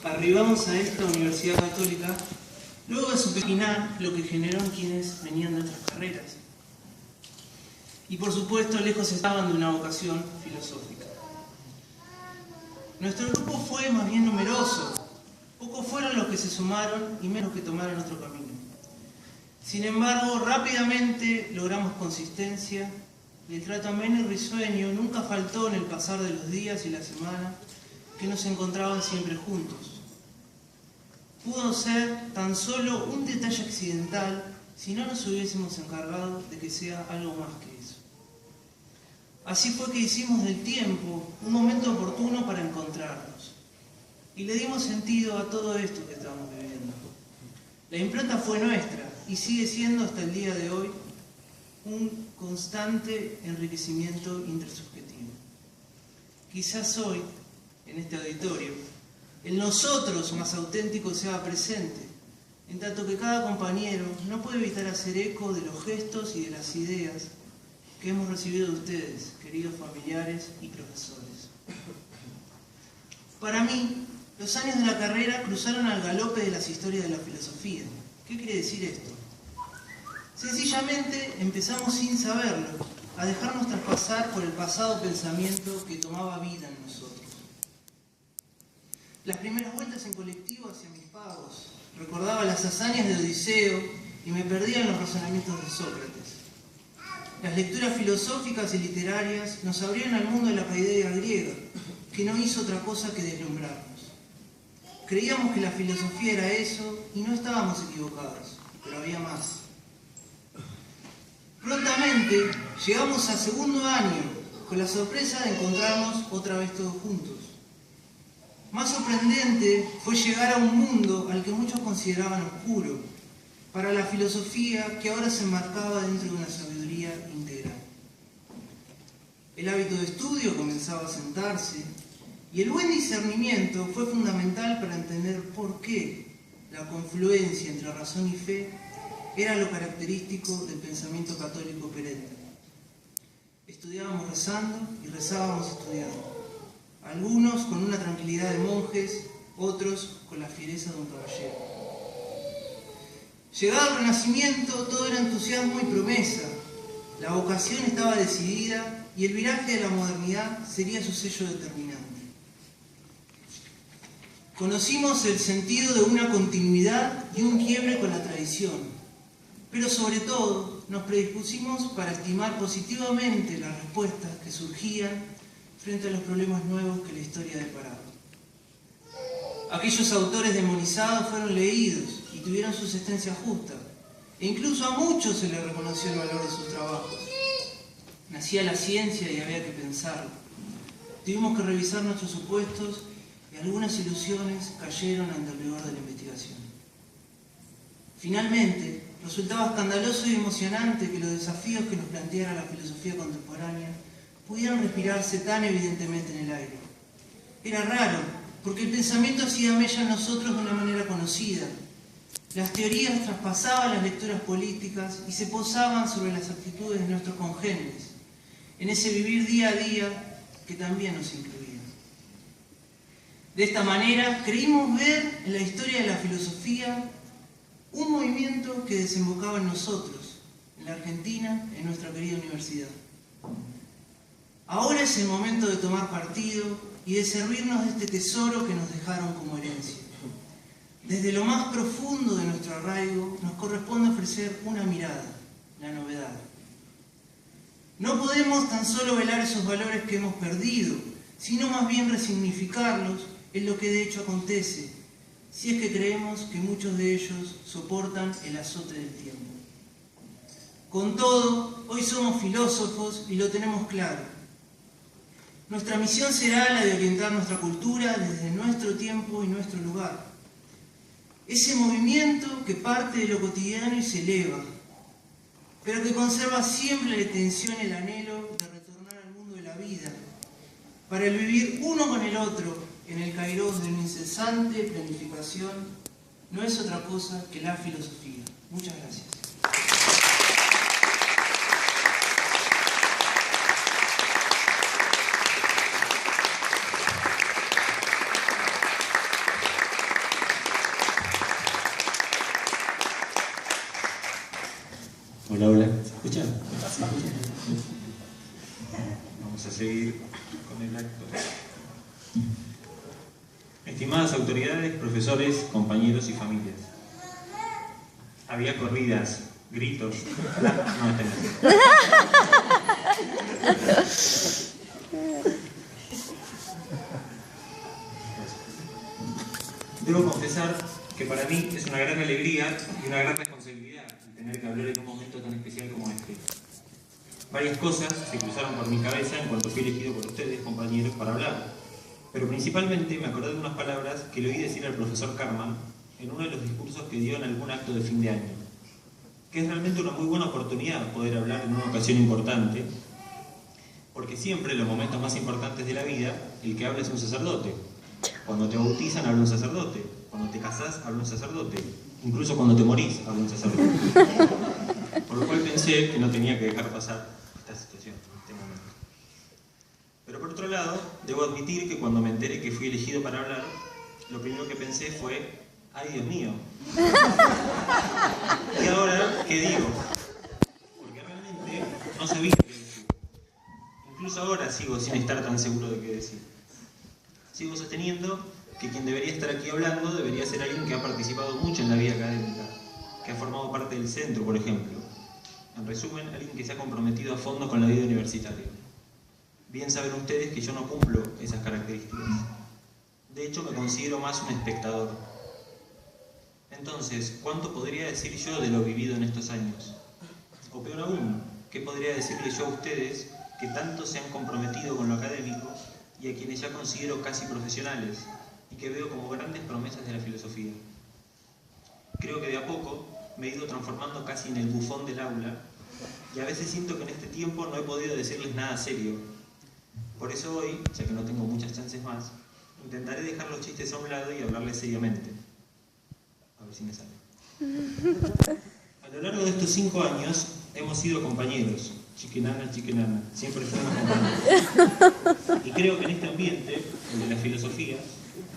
Arribamos a esta Universidad Católica luego de supervisionar lo que generó en quienes venían de otras carreras. Y por supuesto, lejos estaban de una vocación filosófica. Nuestro grupo fue más bien numeroso. Pocos fueron los que se sumaron y menos que tomaron otro camino. Sin embargo, rápidamente logramos consistencia y el trato ameno y risueño nunca faltó en el pasar de los días y las semanas que nos encontraban siempre juntos. Pudo ser tan solo un detalle accidental si no nos hubiésemos encargado de que sea algo más que eso. Así fue que hicimos del tiempo un momento oportuno para encontrarnos y le dimos sentido a todo esto que estábamos viviendo. La impronta fue nuestra y sigue siendo hasta el día de hoy un constante enriquecimiento intersubjetivo. Quizás hoy, en este auditorio, el nosotros más auténtico sea presente, en tanto que cada compañero no puede evitar hacer eco de los gestos y de las ideas que hemos recibido de ustedes, queridos familiares y profesores. Para mí, los años de la carrera cruzaron al galope de las historias de la filosofía. ¿Qué quiere decir esto? Sencillamente empezamos sin saberlo, a dejarnos traspasar por el pasado pensamiento que tomaba vida en nosotros. Las primeras vueltas en colectivo hacia mis pagos, recordaba las hazañas de Odiseo y me perdía en los razonamientos de Sócrates. Las lecturas filosóficas y literarias nos abrieron al mundo de la paideia griega, que no hizo otra cosa que deslumbrarnos. Creíamos que la filosofía era eso y no estábamos equivocados, pero había más. Prontamente llegamos a segundo año con la sorpresa de encontrarnos otra vez todos juntos. Más sorprendente fue llegar a un mundo al que muchos consideraban oscuro, para la filosofía que ahora se enmarcaba dentro de una sabiduría integral. El hábito de estudio comenzaba a sentarse y el buen discernimiento fue fundamental para entender por qué la confluencia entre razón y fe era lo característico del pensamiento católico perenne. Estudiábamos rezando y rezábamos estudiando. Algunos con una tranquilidad de monjes, otros con la fiereza de un caballero. Llegado el Renacimiento, todo era entusiasmo y promesa. La vocación estaba decidida y el viraje de la modernidad sería su sello determinante. Conocimos el sentido de una continuidad y un quiebre con la tradición, pero sobre todo nos predispusimos para estimar positivamente las respuestas que surgían frente a los problemas nuevos que la historia deparaba. Aquellos autores demonizados fueron leídos y tuvieron su existencia justa, e incluso a muchos se les reconoció el valor de sus trabajos. Nacía la ciencia y había que pensarlo. Tuvimos que revisar nuestros supuestos y algunas ilusiones cayeron ante el rigor de la investigación. Finalmente, resultaba escandaloso y emocionante que los desafíos que nos planteara la filosofía contemporánea pudieran respirarse tan evidentemente en el aire. Era raro, porque el pensamiento hacía mella en nosotros de una manera conocida. Las teorías traspasaban las lecturas políticas y se posaban sobre las actitudes de nuestros congéneres, en ese vivir día a día que también nos incluía. De esta manera, creímos ver en la historia de la filosofía un movimiento que desembocaba en nosotros, en la Argentina, en nuestra querida universidad. Ahora es el momento de tomar partido y de servirnos de este tesoro que nos dejaron como herencia. Desde lo más profundo de nuestro arraigo nos corresponde ofrecer una mirada, la novedad. No podemos tan solo velar esos valores que hemos perdido, sino más bien resignificarlos en lo que de hecho acontece, si es que creemos que muchos de ellos soportan el azote del tiempo. Con todo, hoy somos filósofos y lo tenemos claro. Nuestra misión será la de orientar nuestra cultura desde nuestro tiempo y nuestro lugar. Ese movimiento que parte de lo cotidiano y se eleva, pero que conserva siempre la intención y el anhelo de retornar al mundo de la vida, para el vivir uno con el otro en el kairos de una incesante planificación, no es otra cosa que la filosofía. Muchas gracias. Hola, hola. ¿Se escucha? Vamos a seguir con el acto. Estimadas autoridades, profesores, compañeros y familias. Había corridas, gritos. No, Debo confesar que para mí es una gran alegría y una gran responsabilidad tener que hablar en un momento tan especial como este. Varias cosas se cruzaron por mi cabeza en cuanto fui elegido por ustedes, compañeros, para hablar. Pero principalmente me acordé de unas palabras que le oí decir al profesor Carman en uno de los discursos que dio en algún acto de fin de año. Que es realmente una muy buena oportunidad poder hablar en una ocasión importante, porque siempre en los momentos más importantes de la vida, el que habla es un sacerdote. Cuando te bautizan, habla un sacerdote. Cuando te casás, habla un sacerdote. Incluso cuando te morís, habla un sacerdote. Por lo cual pensé que no tenía que dejar pasar esta situación, este momento. Pero por otro lado, debo admitir que cuando me enteré que fui elegido para hablar, lo primero que pensé fue, ¡ay, Dios mío! ¿Y ahora qué digo? Porque realmente no sabía qué decir. Incluso ahora sigo sin estar tan seguro de qué decir. Sigo sosteniendo que quien debería estar aquí hablando debería ser alguien que ha participado mucho en la vida académica, que ha formado parte del centro, por ejemplo. En resumen, alguien que se ha comprometido a fondo con la vida universitaria. Bien saben ustedes que yo no cumplo esas características. De hecho, me considero más un espectador. Entonces, ¿cuánto podría decir yo de lo vivido en estos años? O peor aún, ¿qué podría decirles yo a ustedes que tanto se han comprometido con lo académico y a quienes ya considero casi profesionales y que veo como grandes promesas de la filosofía? Creo que de a poco me he ido transformando casi en el bufón del aula y a veces siento que en este tiempo no he podido decirles nada serio. Por eso hoy, ya que no tengo muchas chances más, intentaré dejar los chistes a un lado y hablarles seriamente. A ver si me sale. A lo largo de estos 5 años hemos sido compañeros, chiquenana, siempre fuimos compañeros. Y creo que en este ambiente, el de la filosofía,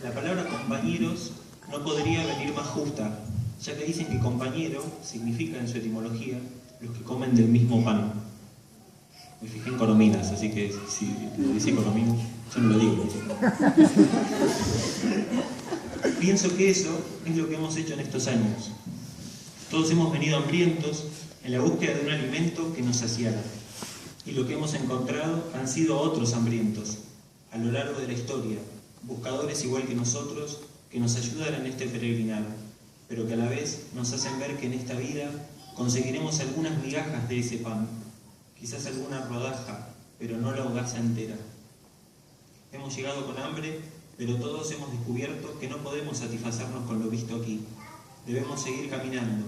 la palabra compañeros no podría venir más justa, ya que dicen que compañero significa en su etimología los que comen del mismo pan. Me fijé en Corominas, así que si dice Corominas, yo no lo digo. Pienso que eso es lo que hemos hecho en estos años. Todos hemos venido hambrientos en la búsqueda de un alimento que nos saciara. Y lo que hemos encontrado han sido otros hambrientos, a lo largo de la historia, buscadores igual que nosotros, que nos ayudan en este peregrinar, pero que a la vez nos hacen ver que en esta vida conseguiremos algunas migajas de ese pan, quizás alguna rodaja, pero no la hogaza entera. Hemos llegado con hambre, pero todos hemos descubierto que no podemos satisfacernos con lo visto aquí. Debemos seguir caminando,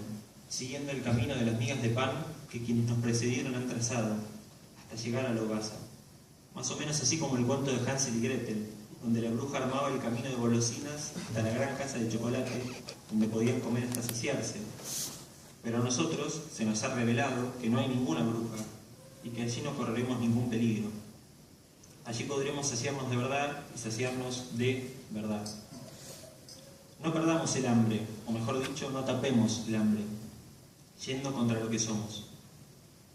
siguiendo el camino de las migas de pan que quienes nos precedieron han trazado, hasta llegar a la hogaza. Más o menos así como el cuento de Hansel y Gretel, donde la bruja armaba el camino de golosinas hasta la gran casa de chocolate, donde podían comer hasta saciarse. Pero a nosotros se nos ha revelado que no hay ninguna bruja, y que allí no correremos ningún peligro. Allí podremos saciarnos de verdad y saciarnos de verdad. No perdamos el hambre, o mejor dicho, no tapemos el hambre, yendo contra lo que somos.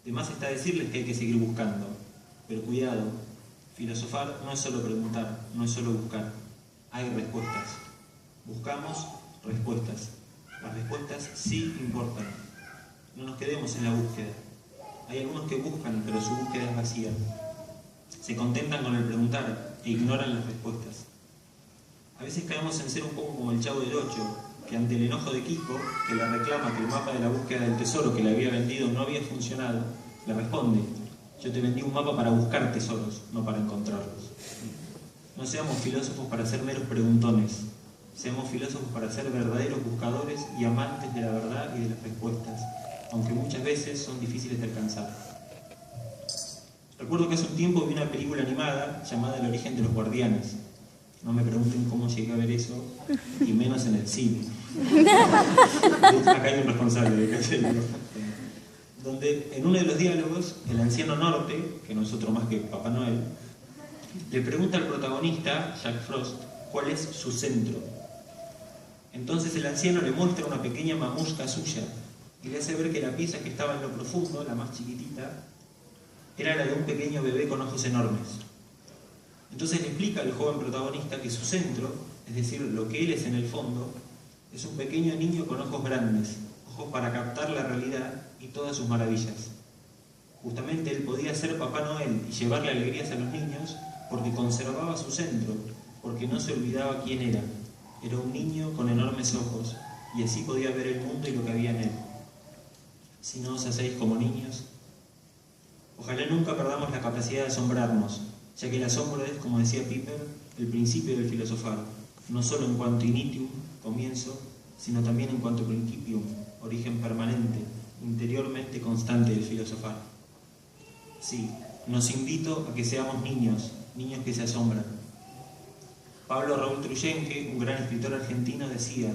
De más está decirles que hay que seguir buscando, pero cuidado, filosofar no es solo preguntar, no es solo buscar, hay respuestas. Buscamos respuestas. Las respuestas sí importan. No nos quedemos en la búsqueda. Hay algunos que buscan, pero su búsqueda es vacía. Se contentan con el preguntar e ignoran las respuestas. A veces caemos en ser un poco como el Chavo del Ocho, que ante el enojo de Kiko, que le reclama que el mapa de la búsqueda del tesoro que le había vendido no había funcionado, le responde: yo te vendí un mapa para buscar tesoros, no para encontrarlos. No seamos filósofos para ser meros preguntones. Seamos filósofos para ser verdaderos buscadores y amantes de la verdad y de las respuestas, aunque muchas veces son difíciles de alcanzar. Recuerdo que hace un tiempo vi una película animada llamada El origen de los guardianes. No me pregunten cómo llegué a ver eso, y menos en el cine. Acá hay un responsable de calle, donde en uno de los diálogos, el anciano Norte, que no es otro más que Papá Noel, le pregunta al protagonista, Jack Frost, cuál es su centro. Entonces el anciano le muestra una pequeña mamushka suya, y le hace ver que la pieza que estaba en lo profundo, la más chiquitita, era la de un pequeño bebé con ojos enormes. Entonces le explica al joven protagonista que su centro, es decir, lo que él es en el fondo, es un pequeño niño con ojos grandes, ojos para captar la realidad y todas sus maravillas. Justamente él podía ser Papá Noel y llevarle alegrías a los niños porque conservaba su centro, porque no se olvidaba quién era. Era un niño con enormes ojos y así podía ver el mundo y lo que había en él. Si no os hacéis como niños, ojalá nunca perdamos la capacidad de asombrarnos, ya que el asombro es, como decía Piper, el principio del filosofar, no solo en cuanto initium, comienzo, sino también en cuanto principium, origen permanente, interiormente constante del filosofar. Sí, nos invito a que seamos niños, niños que se asombran. Pablo Raúl Truyenque, un gran escritor argentino, decía: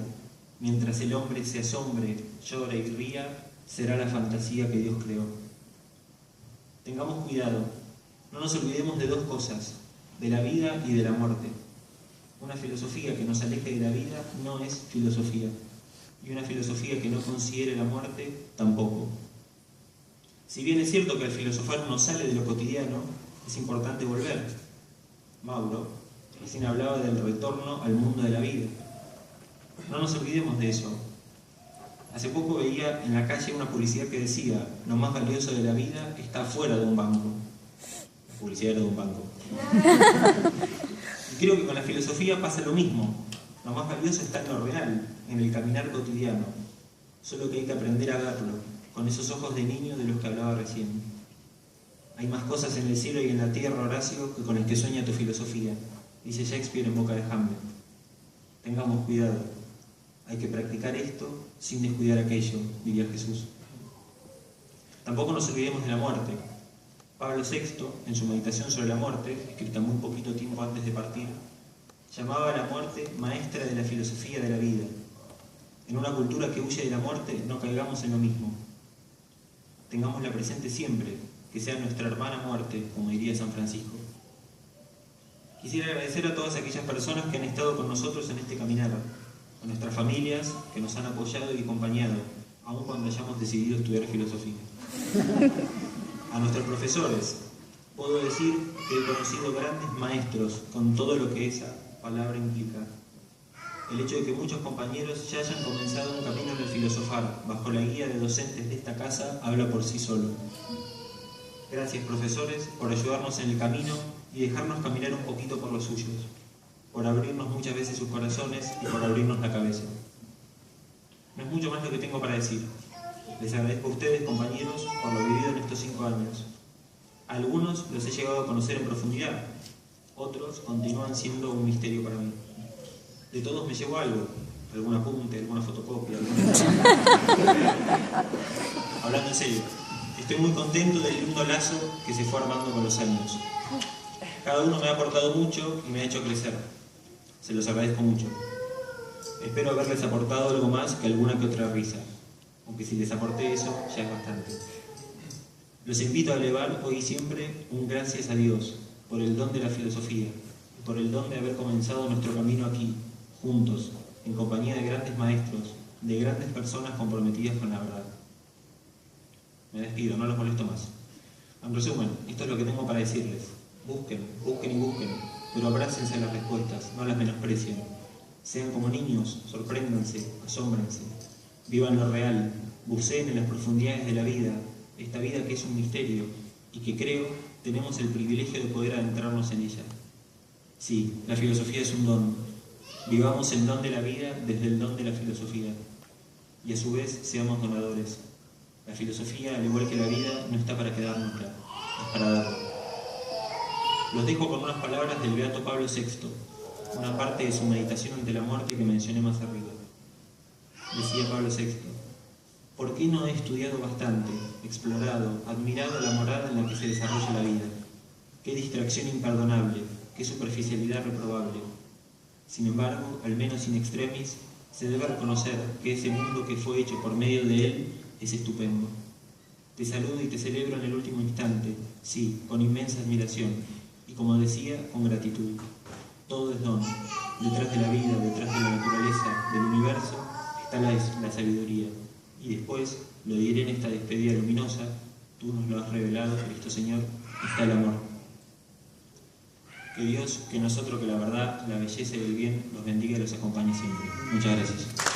mientras el hombre se asombre, llore y ría, será la fantasía que Dios creó. Tengamos cuidado, no nos olvidemos de dos cosas, de la vida y de la muerte. Una filosofía que nos aleje de la vida no es filosofía, y una filosofía que no considere la muerte tampoco. Si bien es cierto que al filosofar uno sale de lo cotidiano, es importante volver. Mauro recién hablaba del retorno al mundo de la vida. No nos olvidemos de eso. Hace poco veía en la calle una publicidad que decía: lo más valioso de la vida está fuera de un banco. La publicidad era de un banco. Y creo que con la filosofía pasa lo mismo. Lo más valioso está en lo real, en el caminar cotidiano. Solo que hay que aprender a verlo, con esos ojos de niño de los que hablaba recién. Hay más cosas en el cielo y en la tierra, Horacio, que con el que sueña tu filosofía, dice Shakespeare en boca de Hamlet. Tengamos cuidado. Hay que practicar esto sin descuidar aquello, diría Jesús. Tampoco nos olvidemos de la muerte. Pablo VI, en su meditación sobre la muerte, escrita muy poquito tiempo antes de partir, llamaba a la muerte maestra de la filosofía de la vida. En una cultura que huye de la muerte, no caigamos en lo mismo. Tengámosla presente siempre, que sea nuestra hermana muerte, como diría San Francisco. Quisiera agradecer a todas aquellas personas que han estado con nosotros en este caminar, a nuestras familias que nos han apoyado y acompañado, aun cuando hayamos decidido estudiar filosofía. A nuestros profesores, puedo decir que he conocido grandes maestros con todo lo que esa palabra implica. El hecho de que muchos compañeros ya hayan comenzado un camino en el filosofar bajo la guía de docentes de esta casa habla por sí solo. Gracias, profesores, por ayudarnos en el camino y dejarnos caminar un poquito por los suyos, por abrirnos muchas veces sus corazones y por abrirnos la cabeza. No es mucho más lo que tengo para decir. Les agradezco a ustedes, compañeros, por lo vivido en estos 5 años. A algunos los he llegado a conocer en profundidad, otros continúan siendo un misterio para mí. De todos me llevo algo, algún apunte, alguna fotocopia, Hablando en serio, estoy muy contento del lindo lazo que se fue armando con los años. Cada uno me ha aportado mucho y me ha hecho crecer. Se los agradezco mucho. Espero haberles aportado algo más que alguna que otra risa, aunque si les aporté eso ya es bastante. Los invito a elevar hoy y siempre un gracias a Dios por el don de la filosofía y por el don de haber comenzado nuestro camino aquí, juntos, en compañía de grandes maestros, de grandes personas comprometidas con la verdad. Me despido, no los molesto más. En resumen, esto es lo que tengo para decirles. Busquen, busquen y busquen, pero abrácense a las respuestas, no las menosprecien. Sean como niños, sorpréndanse, asómbrense. Vivan lo real, buceen en las profundidades de la vida, esta vida que es un misterio y que creo tenemos el privilegio de poder adentrarnos en ella. Sí, la filosofía es un don. Vivamos el don de la vida desde el don de la filosofía y a su vez seamos donadores. La filosofía, al igual que la vida, no está para quedárnosla, es para darla. Los dejo con unas palabras del beato Pablo VI, una parte de su meditación ante la muerte que mencioné más arriba. Decía Pablo VI: ¿por qué no he estudiado bastante, explorado, admirado la morada en la que se desarrolla la vida? Qué distracción imperdonable, qué superficialidad reprobable. Sin embargo, al menos in extremis, se debe reconocer que ese mundo que fue hecho por medio de él es estupendo. Te saludo y te celebro en el último instante, sí, con inmensa admiración, y como decía, con gratitud. Todo es don. Detrás de la vida, detrás de la naturaleza, del universo, está la sabiduría. Y después, lo diré en esta despedida luminosa, tú nos lo has revelado, Cristo Señor, está el amor. Que Dios, que nosotros, que la verdad, la belleza y el bien los bendiga y los acompañe siempre. Muchas gracias.